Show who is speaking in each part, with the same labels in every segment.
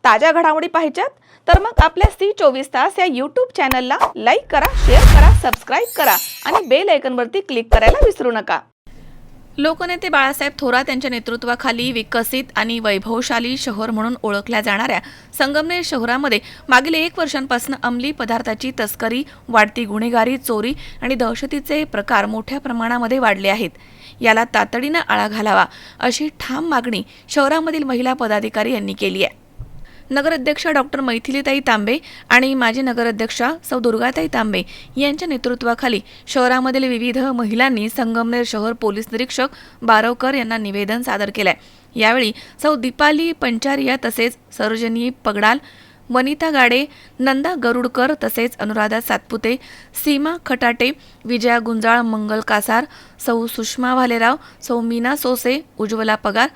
Speaker 1: ताज्या घडामोडी पाहिजेत तर मग आपल्या C24 तास या YouTube चॅनलला लाईक करा, शेअर करा, सबस्क्राइब करा आणि बेल आयकॉनवरती क्लिक करायला विसरू नका। लोकनेते बाळासाहेब थोरात यांच्या नेतृत्वाखाली विकसित आणि वैभवशाली शहर म्हणून ओळखल्या जाणाऱ्या संगमनेर शहरामध्ये मागील 1 वर्षांपासून अंमली पदार्थाची तस्करी, वाढती गुन्हेगारी, चोरी आणि दहशतीचे प्रकार मोठ्या प्रमाणामध्ये वाढले आहेत। याला तातडीने आळा घालावा अशी ठाम मागणी शहरामधील महिला पदाधिकारी यांनी केली आहे। नगराध्यक्षा डॉक्टर मैथिलीताई तांबे आणि माजी नगराध्यक्षा सौ दुर्गाताई तांबे यांच्या नेतृत्वाखाली शहरामधील विविध महिलांनी संगमनेर शहर पोलीस निरीक्षक बारवकर यांना निवेदन सादर केले। यावेळी सौ दीपाली पंचारिया तसेच सरोजनी पगडाल, वनिता गाडे, नंदा गरुडकर तसेच अनुराधा सातपुते, सीमा खटाटे, विजया गुंजाळ, मंगल कासार, सौ सुषमा भालेराव, सौ मीना सोसे, उज्ज्वला पगार,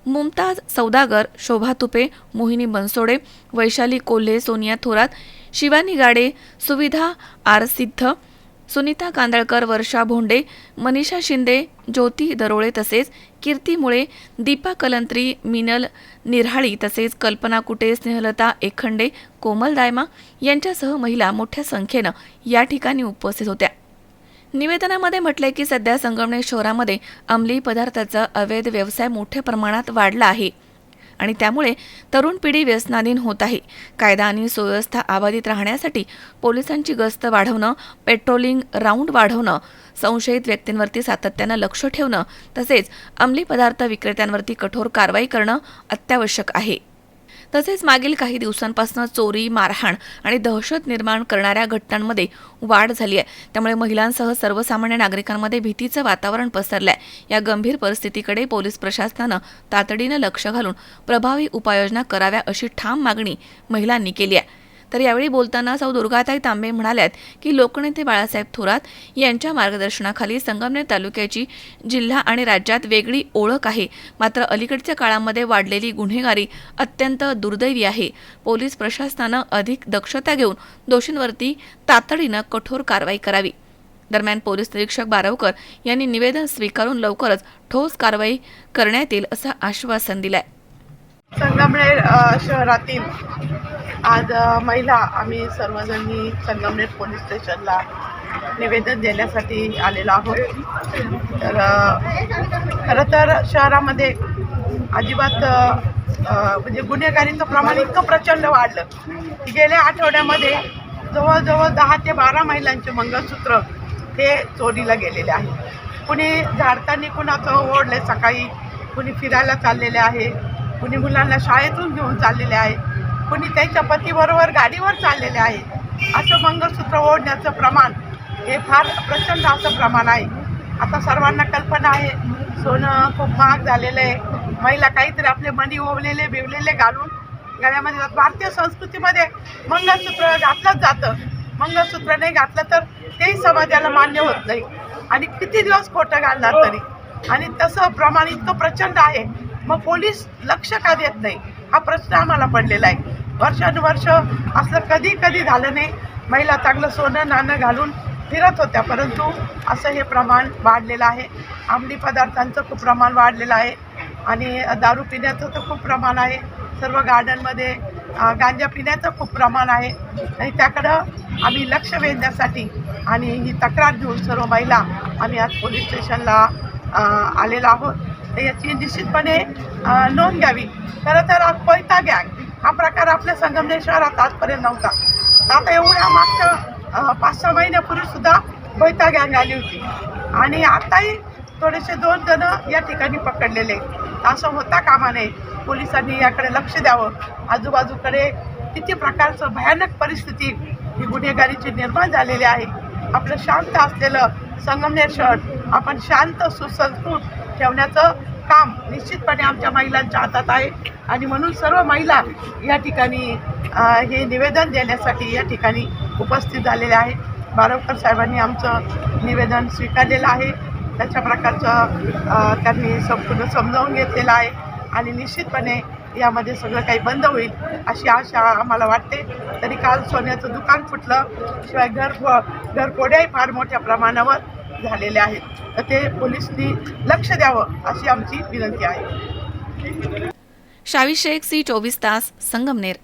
Speaker 1: मुमताज सौदागर, शोभा तुपे, मोहिनी बनसोडे, वैशाली कोल्हे, सोनिया थोरात, शिवानी गाडे, सुविधा आर सिद्ध, सुनीता कांदळकर, वर्षा भोंडे, मनीषा शिंदे, ज्योती दरोळे तसेच कीर्ती मुळे, दीपा कलंत्री, मिनल निरहाळी तसेच कल्पना कुटे, स्नेहलता एकखंडे, कोमल दायमा यांच्यासह महिला मोठ्या संख्येनं या ठिकाणी उपस्थित होत्या। निवेदनामध्ये म्हटलंय की सध्या संगमनेर शहरामध्ये अंमली पदार्थाचा अवैध व्यवसाय मोठ्या प्रमाणात वाढला आहे आणि त्यामुळे तरुण पिढी व्यसनाधीन होत आहे। कायदा आणि सुव्यवस्था अबाधित राहण्यासाठी पोलिसांची गस्त वाढवणं, पेट्रोलिंग राऊंड वाढवणं, संशयित व्यक्तींवरती सातत्यानं लक्ष ठेवणं तसेच अंमली पदार्थ विक्रेत्यांवरती कठोर कारवाई करणं अत्यावश्यक आहे। तसेच मागील काही दिवसांपासून चोरी, मारहाण आणि दहशत निर्माण करणाऱ्या घटनांमध्ये वाढ झाली आहे। त्यामुळे महिलांसह सर्वसामान्य नागरिकांमध्ये भीतीचं वातावरण पसरलंय। या गंभीर परिस्थितीकडे पोलीस प्रशासनानं तातडीनं लक्ष घालून प्रभावी उपाययोजना कराव्या अशी ठाम मागणी महिलांनी केली आहे। तर यावेळी बोलताना सौ दुर्गाताई तांबे म्हणाल्यात की लोकनेते बाळासाहेब थोरात यांच्या मार्गदर्शनाखाली संगमनेर तालुक्याची जिल्हा आणि राज्यात वेगळी ओळख आहे। मात्र अलीकडच्या काळामध्ये वाढलेली गुन्हेगारी अत्यंत दुर्दैवी आहे। पोलीस प्रशासनानं अधिक दक्षता घेऊन दोषींवरती तातडीनं कठोर कारवाई करावी। दरम्यान पोलीस निरीक्षक बारवकर यांनी निवेदन स्वीकारून लवकरच ठोस कारवाई करण्यात येईल असं आश्वासन दिलंय।
Speaker 2: संगमनेर शहरातील आज महिला आम्ही सर्वजणी संगमनेर पोलीस स्टेशनला निवेदन देण्यासाठी आलेलो आहोत। तर खरं तर शहरामध्ये अजिबात म्हणजे गुन्हेगारीचं प्रमाण इतकं प्रचंड वाढलं की गेल्या आठवड्यामध्ये जवळजवळ 10 ते 12 महिलांचे मंगळसूत्र हे चोरीला गेलेले आहे। कुणी झाडताना कुणाचं ओढले, सकाळी कुणी फिरायला चाललेले आहे, कुणी मुलांना शाळेतून घेऊन चाललेले आहे, कुणी त्यांच्या पतीबरोबर गाडीवर चाललेले आहे। असं मंगळसूत्र ओढण्याचं प्रमाण हे फार प्रचंड असं प्रमाण आहे। आता सर्वांना कल्पना आहे सोनं खूप महाग झालेलं आहे। महिला काहीतरी आपले मणी ओवलेले बिवलेले घालून गळ्यामध्ये जातात। भारतीय संस्कृतीमध्ये मंगळसूत्र घातलंच जातं। मंगळसूत्र नाही घातलं तर तेही समाजाला मान्य होत नाही आणि किती दिवस खोटं घालणार तरी, आणि तसं प्रमाण इतकं प्रचंड आहे। मग पोलीस लक्ष का देत नाही हा प्रश्न आम्हाला पडलेला आहे। वर्षानुवर्ष असं कधी झालं नाही। महिला चांगलं सोनं नाणं घालून फिरत होत्या, परंतु असं हे प्रमाण वाढलेलं आहे। अंमली पदार्थांचं खूप प्रमाण वाढलेलं आहे आणि दारू पिण्याचं तर खूप प्रमाण आहे। सर्व गार्डनमध्ये गांजा पिण्याचं खूप प्रमाण आहे आणि त्याकडं आम्ही लक्ष वेधण्यासाठी आणि ही तक्रार घेऊन सर्व महिला आम्ही आज पोलीस स्टेशनला आलेलो आहोत। तर याची निश्चितपणे नोंद घ्यावी। खरं तर कोयता गँग हा प्रकार आपल्या संगमनेर शहरात आजपर्यंत नव्हता। आता एवढ्या मागच्या 5-6 महिन्यापूर्वी सुद्धा कोयता गँग आली होती आणि आताही थोडेसे 2 जण या ठिकाणी पकडलेले। असं होता कामा नये। पोलिसांनी याकडे लक्ष द्यावं। आजूबाजूकडे किती प्रकारचं भयानक परिस्थिती ही गुन्हेगारीची निर्माण झालेली आहे। आपलं शांत असलेलं संगमनेर शहर आपण शांत सुसंस्कृत ठेवण्याचं काम निश्चितपणे आमच्या महिलांच्या हातात आहे आणि म्हणून सर्व महिला या ठिकाणी हे निवेदन देण्यासाठी या ठिकाणी उपस्थित झालेले आहे। बारवकर साहेबांनी आमचं निवेदन स्वीकारलेलं आहे। त्याच्या प्रकारचं त्यांनी संपूर्ण समजावून घेतलेलं आहे आणि निश्चितपणे यामध्ये सगळं काही बंद होईल अशी आशा आम्हाला वाटते। तरी काल सोन्याचं दुकान फुटलं, शिवाय घरफोड्याही फार मोठ्या प्रमाणावर झालेले आहेत। तर ते पोलिसांनी लक्ष द्यावं अशी आमची विनंती आहे।
Speaker 1: शावी शेख, सी 24 तास, संगमनेर.